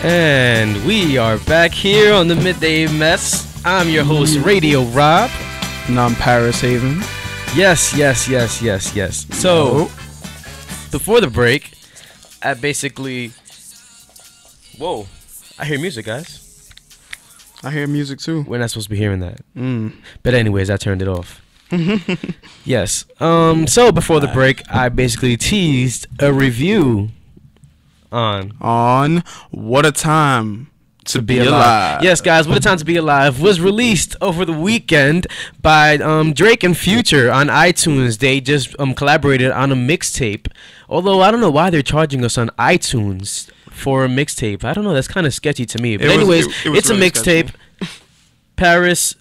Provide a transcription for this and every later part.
And we are back here on the Midday Mess. I'm your host, Radio Rob. And I'm Paris Haven. Yes. So, before the break, I basically... Whoa. I hear music, guys. I hear music, too. We're not supposed to be hearing that. But anyways, I turned it off. Yes. So, before the break, I basically teased a review on What a Time to Be Alive. Yes, guys, What a Time to Be Alive was released over the weekend by Drake and Future on iTunes. They just collaborated on a mixtape. Although I don't know why they're charging us on iTunes for a mixtape. I don't know, that's kind of sketchy to me. But anyways, it's really a mixtape. Paris,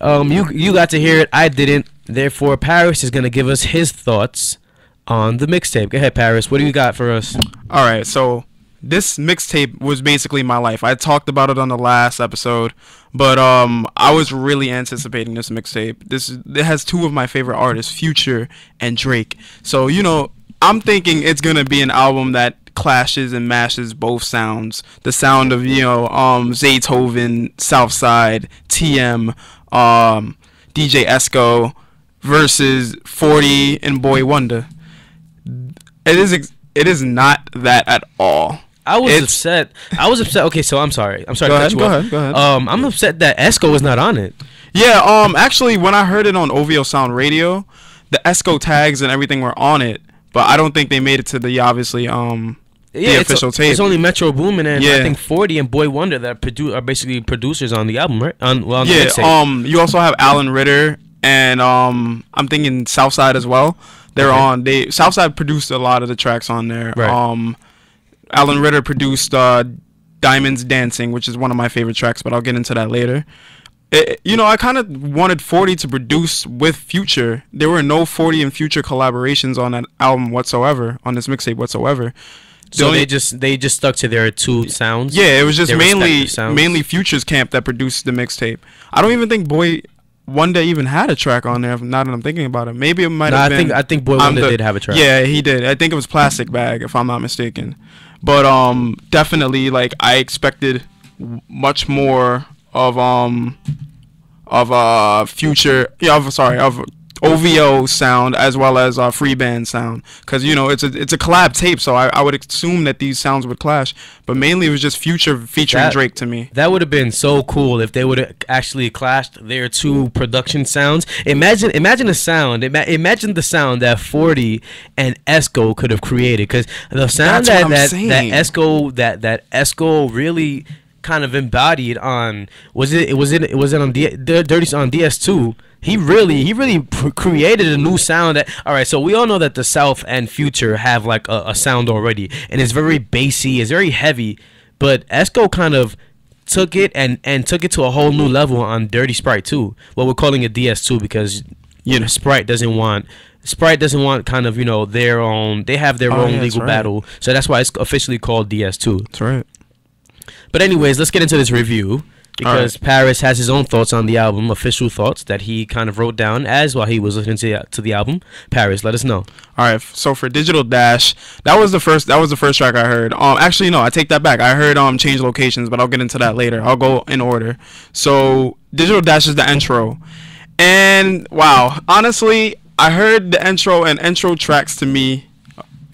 you got to hear it. I didn't. Therefore, Paris is going to give us his thoughts on the mixtape. Go ahead, Paris. What do you got for us? All right, so this mixtape was basically my life. I talked about it on the last episode, but I was really anticipating this mixtape. It has two of my favorite artists, Future and Drake. So, you know, I'm thinking it's going to be an album that clashes and mashes both sounds. The sound of, you know, Zaytoven, Southside, TM, DJ Esco versus 40 and Boy Wonder. It is not that at all. I was upset. Okay, so I'm sorry. Go ahead. I'm upset that Esco was not on it. Yeah. Actually, when I heard it on OVO Sound Radio, the Esco tags and everything were on it, but I don't think they made it to the the official tape. It's only Metro Boomin and I think 40 and Boy Wonder that are basically producers on the album, right? The mixtape. You also have Alan Ritter and I'm thinking Southside as well. They're on. Southside produced a lot of the tracks on there. Right. Alan Ritter produced Diamonds Dancing, which is one of my favorite tracks, but I'll get into that later. I kind of wanted 40 to produce with Future. There were no 40 and Future collaborations on that album whatsoever, on this mixtape whatsoever. So they just stuck to their two sounds? Yeah, it was just mainly Future's camp that produced the mixtape. I don't even think Boy Wonder even had a track on there. Now that I'm thinking about it, maybe it might have been. I think Boy Wonder did have a track. Yeah, he did. I think it was Plastic Bag, if I'm not mistaken. But definitely, like, I expected much more of Future. Yeah, of OVO sound as well as free band sound, because you know it's a collab tape, so I would assume that these sounds would clash, but mainly it was just Future featuring Drake to me. That would have been so cool if they would have actually clashed their two production sounds. Imagine the sound. Imagine the sound that 40 and Esco could have created, because the sound that Esco really kind of embodied on was it on Dirty on DS2. He really created a new sound. So we all know that the South and Future have like a sound already, and it's very bassy, it's very heavy, but Esco kind of took it and took it to a whole new level on Dirty Sprite 2. Well, we're calling it DS2 because Sprite doesn't want kind of, their own. They have their own legal battle, so that's why it's officially called DS2. That's right. But anyways, let's get into this review, because Paris has his own thoughts on the album, official thoughts that he kind of wrote down while he was listening to the album. Paris, let us know. All right, so for Digital Dash, that was the first track I heard. Actually, no, I take that back. I heard Change Locations, but I'll get into that later. I'll go in order. So Digital Dash is the intro, and wow, honestly, I heard the intro, and intro tracks to me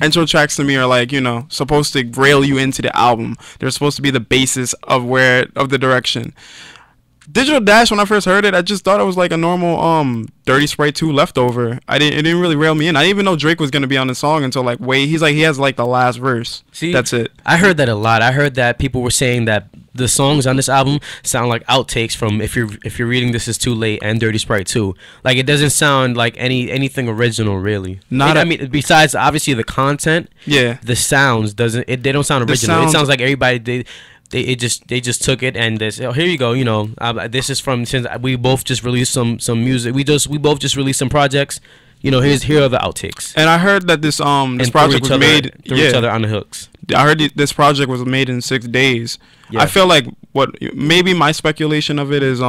are like, supposed to rail you into the album. They're supposed to be the basis of the direction. Digital Dash, when I first heard it, I just thought it was like a normal Dirty Sprite 2 leftover. It didn't really rail me in. I didn't even know Drake was gonna be on the song until he has like the last verse. See, that's it. I heard that a lot. I heard that people were saying that the songs on this album sound like outtakes from If You're Reading This Is Too Late and Dirty Sprite 2. Like, it doesn't sound like anything original, really. Besides obviously the content. Yeah. The sounds they don't sound original. It sounds like everybody they just took it and they said, oh, here you go, this is from, since we both just released some music, we both just released some projects, here are the outtakes. And I heard that this project was made threw each other on the hooks. I heard this project was made in 6 days. Yeah. I feel like maybe my speculation of it is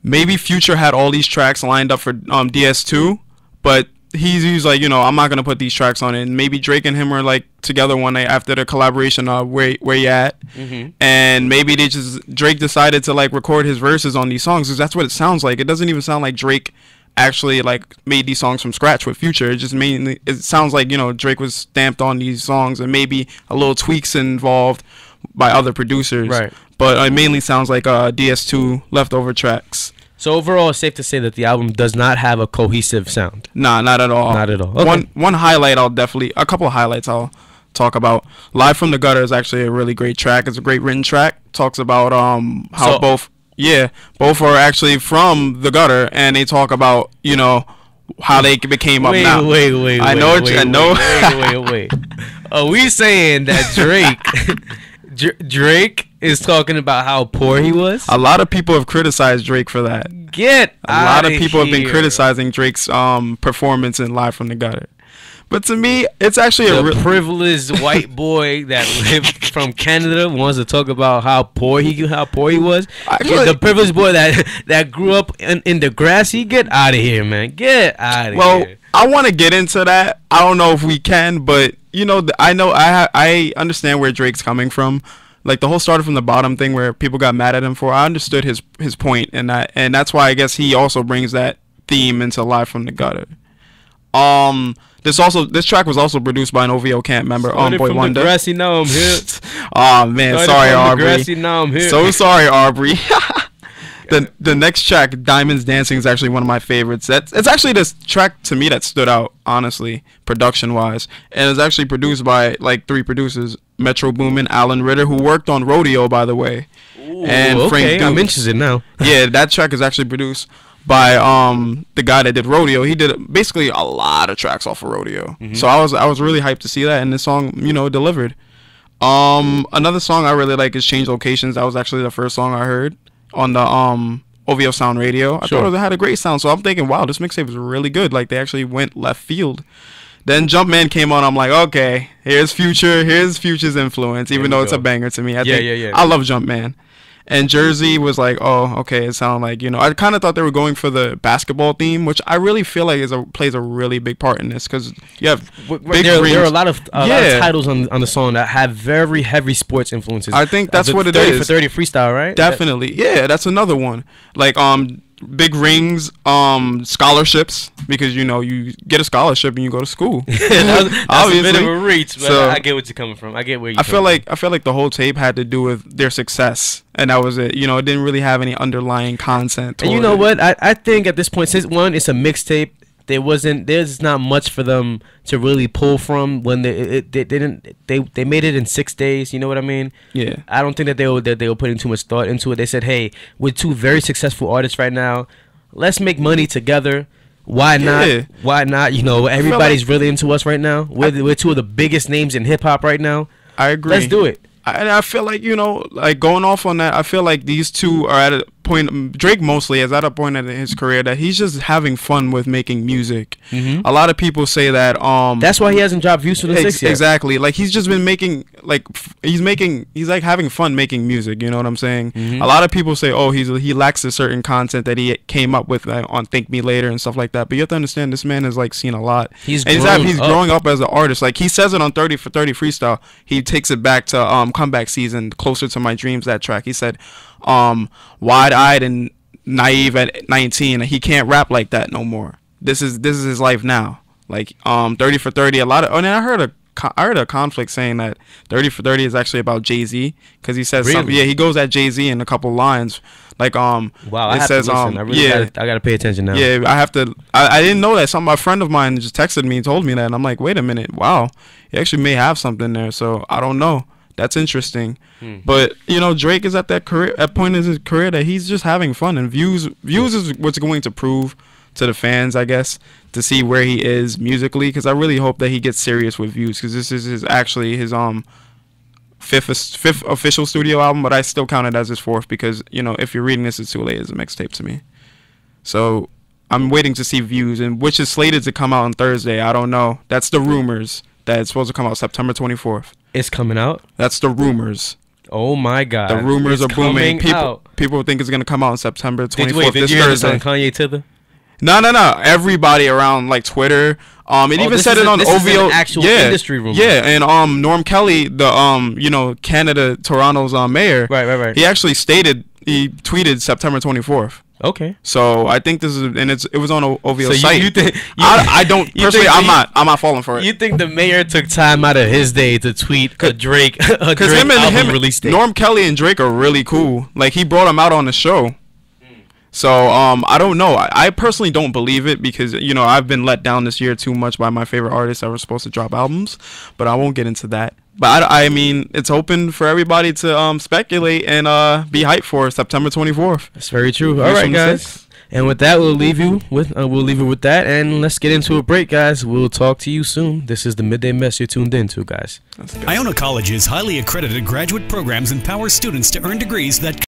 maybe Future had all these tracks lined up for DS2, but he's like, you know, I'm not gonna put these tracks on it. And maybe Drake and him were like together one night after the collaboration of Where You At, and maybe Drake decided to like record his verses on these songs, because that's what it sounds like. It doesn't even sound like Drake actually like made these songs from scratch with Future. It sounds like, you know, Drake was stamped on these songs and maybe a little tweaks involved by other producers. Right. But it mainly sounds like DS2 leftover tracks. So overall, it's safe to say that the album does not have a cohesive sound. Nah, not at all. Not at all. Okay. One highlight a couple of highlights I'll talk about. Live from the Gutter is actually a really great track. It's a great written track. Talks about how both are actually from the gutter, and they talk about, you know, how they became up now. Wait. Are we saying that Drake is talking about how poor he was? A lot of people have criticized Drake for that. A lot of people have been criticizing Drake's performance in Live from the Gutter. But to me, it's actually a privileged white boy that lived from Canada wants to talk about how poor he was. Actually, the privileged boy that grew up in the grassy. Get out of here, man. Get out of here. Well, I want to get into that. I don't know if we can, but you know, I understand where Drake's coming from. Like the whole started from the bottom thing where people got mad at him for. I understood his point in that, and that's why I guess he also brings that theme into Live from the Gutter. This track was also produced by an OVO Camp member, Boy Wonder. Grassy, now I'm here. Oh man, sorry Aubrey. Grassy, now I'm here. So sorry, Aubrey. The next track, Diamonds Dancing, is actually one of my favorites. It's actually this track to me that stood out, honestly, production wise, and it's actually produced by like 3 producers: Metro Boomin, Alan Ritter, who worked on Rodeo, by the way, and Frank Dukes. I'm interested now. Yeah, that track is actually produced by the guy that did Rodeo. He did basically a lot of tracks off of Rodeo. So I was really hyped to see that, and this song, you know, delivered. Another song I really like is Change Locations. That was actually the first song I heard on the OVO Sound Radio. I thought it had a great sound, so I'm thinking, wow, this mixtape was really good. Like they actually went left field. Then Jumpman came on. I'm like, okay, here's Future's influence, even though it's a banger to me. I love Jumpman. And Jersey was like, oh, okay, it sounded like, you know, I kind of thought they were going for the basketball theme, which I really feel like plays a really big part in this, because you have there are a lot of titles on the song that have very heavy sports influences. I think that's what it 30 is. for 30 freestyle, right? Definitely. Yeah, that's another one. Like big rings, scholarships, because you know you get a scholarship and you go to school. That's a bit of a reach, but so, I get what you're coming from. I get where you. I feel And you know what? I think at this point, since one, it's a mixtape. There's not much for them to really pull from when they made it in 6 days. You know what I mean? Yeah. I don't think that they were putting too much thought into it. They said, hey, we're 2 very successful artists right now. Let's make money together. Why not? Yeah. Why not? You know, everybody's really into us right now. We're 2 of the biggest names in hip hop right now. I agree. Let's do it. And I feel like, you know, like going off on that, I feel like these 2 are at a point, Drake mostly is at a point in his career that he's just having fun with making music. A lot of people say that that's why he hasn't dropped Views for the 6 yet. Exactly. Like he's just been making he's like having fun making music, you know what I'm saying? A lot of people say, oh, he lacks a certain content that he came up with on Thank Me Later and stuff like that. But you have to understand, this man has like seen a lot. He's growing up as an artist. Like he says it on 30 for 30 freestyle. He takes it back to Comeback Season, Closer to My Dreams, that track. He said wide-eyed and naive at 19, he can't rap like that no more. This is his life now. Like 30 for 30, a lot of, and I heard a conflict saying that 30 for 30 is actually about Jay-Z, because he says something. Yeah, he goes at Jay-Z in a couple lines. Like wow, it says I gotta pay attention now. Yeah, I have to. I didn't know that. A friend of mine just texted me and told me that, and I'm like, wait a minute, wow, he actually may have something there. So I don't know. That's interesting. But you know, Drake is at that point in his career that he's just having fun, and views is what's going to prove to the fans, I guess, to see where he is musically, because I really hope that he gets serious with Views, because this is actually his fifth official studio album, but I still count it as his 4th, because, you know, if you're reading this, it's too late. It's a mixtape to me. So I'm waiting to see Views, and which is slated to come out on Thursday. I don't know. That's the rumors that it's supposed to come out September 24th. It's coming out? That's the rumors. Oh my God! The rumors are booming. People think it's gonna come out on September 24th. Did you hear this on Kanye Tither? No. Everybody around like Twitter. It even said it on OVO. Actual industry rumor. Yeah, and Norm Kelly, the Canada Toronto's mayor. Right. He actually he tweeted September 24th. Okay. So I think this is, and it was on OVO so site. You think, I don't personally. I'm not falling for it. You think the mayor took time out of his day to tweet a Drake album release date? Norm Kelly and Drake are really cool. Like he brought him out on the show. So I don't know. I personally don't believe it because I've been let down this year too much by my favorite artists that were supposed to drop albums, but I won't get into that. But I mean, it's open for everybody to speculate and be hyped for September 24th. That's very true. All right, guys. And with that, we'll leave it with that, and let's get into a break, guys. We'll talk to you soon. This is the Midday Mess you're tuned into, guys. Iona College's highly accredited graduate programs empower students to earn degrees that